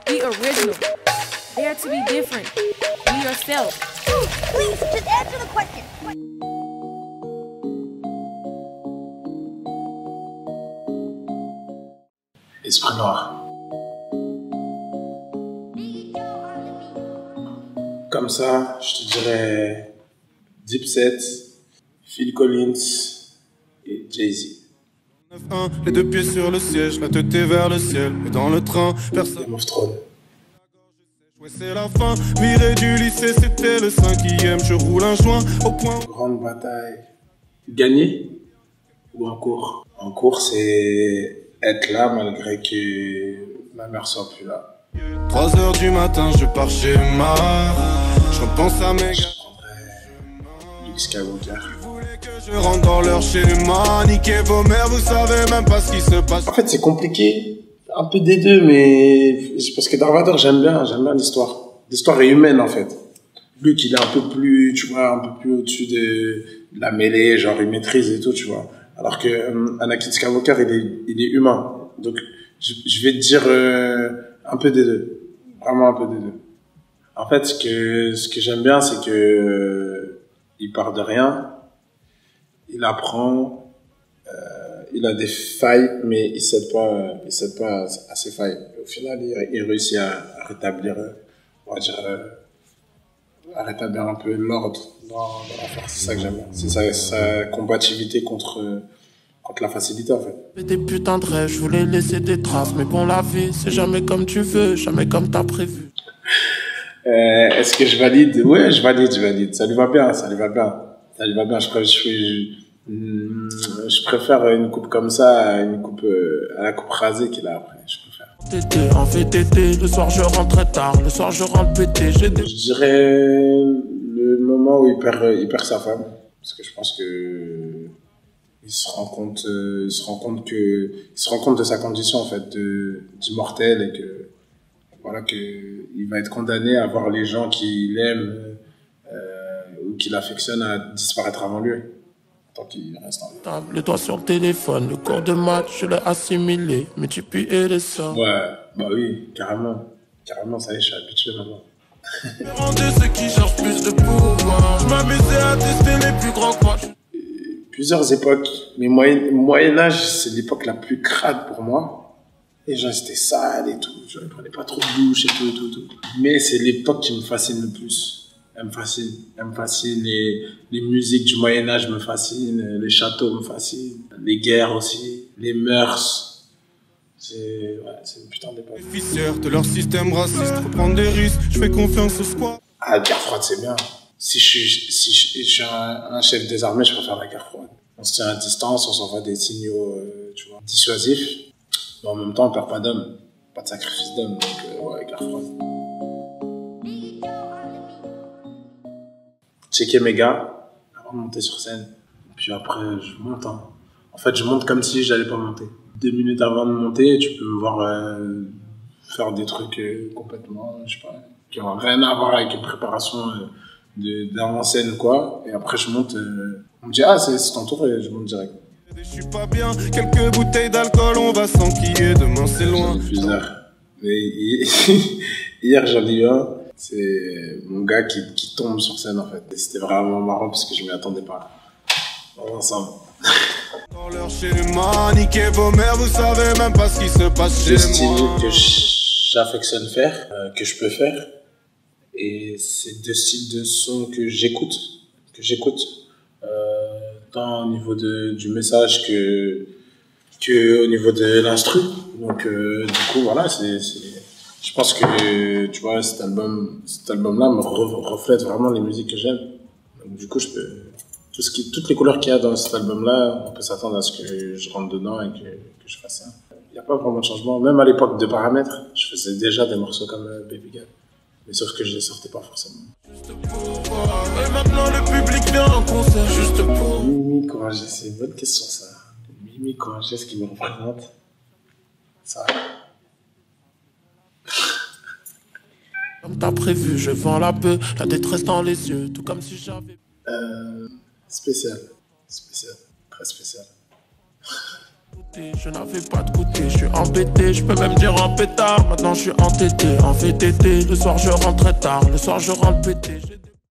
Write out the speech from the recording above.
Be original. Dare to be different. Be yourself. Please, just answer the question. Esprit Noir. Comme ça, je te dirais Dipset, Phil Collins et Jay-Z. Les deux pieds sur le siège, la tête est vers le ciel. Et dans le train, personne. Game of Thrones. Ouais, c'est la fin. Viré du lycée, c'était le 5e. Je roule un joint au point. Grande bataille. Gagner ou en cours? En cours, c'est être là malgré que ma mère soit plus là. 3h du matin, je pars chez ma. Je repense à mes Je gars. prendrais Luke Skywalker. Je rentre dans leur schéma. Niquez vos mères, vous savez même pas ce qui se passe. En fait, c'est compliqué. Un peu des deux, mais parce que Dark Vador, j'aime bien l'histoire. L'histoire est humaine, en fait. Luke, il est un peu plus, tu vois, un peu plus au-dessus de la mêlée, genre, il maîtrise et tout, tu vois. Alors que Anakin Skywalker, il est humain. Donc, je vais te dire un peu des deux. Vraiment un peu des deux. En fait, ce que j'aime bien, c'est que il part de rien. Il apprend, il a des failles, mais il cède pas à ses failles. Au final, il réussit à rétablir, on va dire, à rétablir un peu l'ordre dans la force. C'est ça que j'aime bien. C'est sa combativité contre la facilité, en fait. Des putains de rêves, je voulais laisser des traces, mais bon, la vie, c'est jamais comme tu veux, jamais comme t'as prévu. Est-ce que je valide? Ouais, je valide. Ça lui va bien. Je préfère une coupe comme ça à une coupe, à la coupe rasée qu'il a après. Je préfère. Tété, en VTT, le soir je rentre très tard, le soir je rentre pété, j'ai des... Je dirais le moment où il perd sa femme. Parce que je pense que il se rend compte de sa condition, en fait, d'immortel et que, voilà, que il va être condamné à voir les gens qu'il aime, ou qu'il affectionne à disparaître avant lui. Tant qu'il reste en vie. Les doigts sur le téléphone, le cours de maths, je l'ai assimilé, mais tu puis aider ça. Ouais, bah oui, carrément. Carrément, ça y est, je suis habitué maintenant. Rendez ceux qui cherchent plus de pouvoir. Je m'amusais à tester les plus grands croches. Plusieurs époques, mais Moyen-Âge, c'est l'époque la plus crade pour moi. Les gens, étaient sales et tout, je ne prenais pas trop de douche et tout. Mais c'est l'époque qui me fascine le plus. Elle me fascine, les musiques du Moyen-Âge me fascinent, les châteaux me fascinent, les guerres aussi, les mœurs. C'est une putain d'époque. Bénéficiaires de leur système raciste, faut prendre des risques, je fais confiance au squat. Ah, la guerre froide, c'est bien. Si je suis un chef des armées, je préfère la guerre froide. On se tient à distance, on s'envoie des signaux, tu vois, dissuasifs. Mais en même temps, on perd pas d'hommes. Pas de sacrifice d'hommes, donc ouais, guerre froide. Checker mes gars, avant de monter sur scène. Puis après, je monte. Hein. En fait, je monte comme si j'allais pas monter. 2 minutes avant de monter, tu peux me voir faire des trucs complètement, je sais pas, qui n'ont rien à voir avec une préparation d'avant-scène ou quoi. Et après, je monte, on me dit, ah, c'est ton tour, et je monte direct. Je suis pas bien, quelques bouteilles d'alcool, on va s'enquiller, demain c'est loin. Plusieurs. Mais hier, j'en ai eu un. C'est mon gars qui tombe sur scène, en fait. Et c'était vraiment marrant parce que je m'y attendais pas. On est ensemble. Dans leur schéma, niquez vos mères, vous savez même pas ce qui se passe chez Le style moi. que j'affectionne faire, que je peux faire. Et c'est 2 styles de son que j'écoute. Tant au niveau du message que au niveau de l'instru. Donc, du coup, voilà, je pense que, tu vois, cet album-là me reflète vraiment les musiques que j'aime. Donc, du coup, toutes les couleurs qu'il y a dans cet album-là, on peut s'attendre à ce que je rentre dedans et que je fasse ça. Il n'y a pas vraiment de changement. Même à l'époque de Paramètres, je faisais déjà des morceaux comme Baby Girl. Mais sauf que je les sortais pas forcément. Et maintenant le public vient en concert juste pour... Mimi Courageux, c'est une bonne question ça. Mimi Courageux, ce qui me représente, ça. Comme t'as prévu, je vends la peur, la détresse dans les yeux, tout comme si j'avais... Spécial, très spécial. Je n'avais pas de goûter, je suis embêté, je peux même dire un pétard. Maintenant je suis entêté, en VTT. Le soir je rentre très tard, le soir je rentre pété.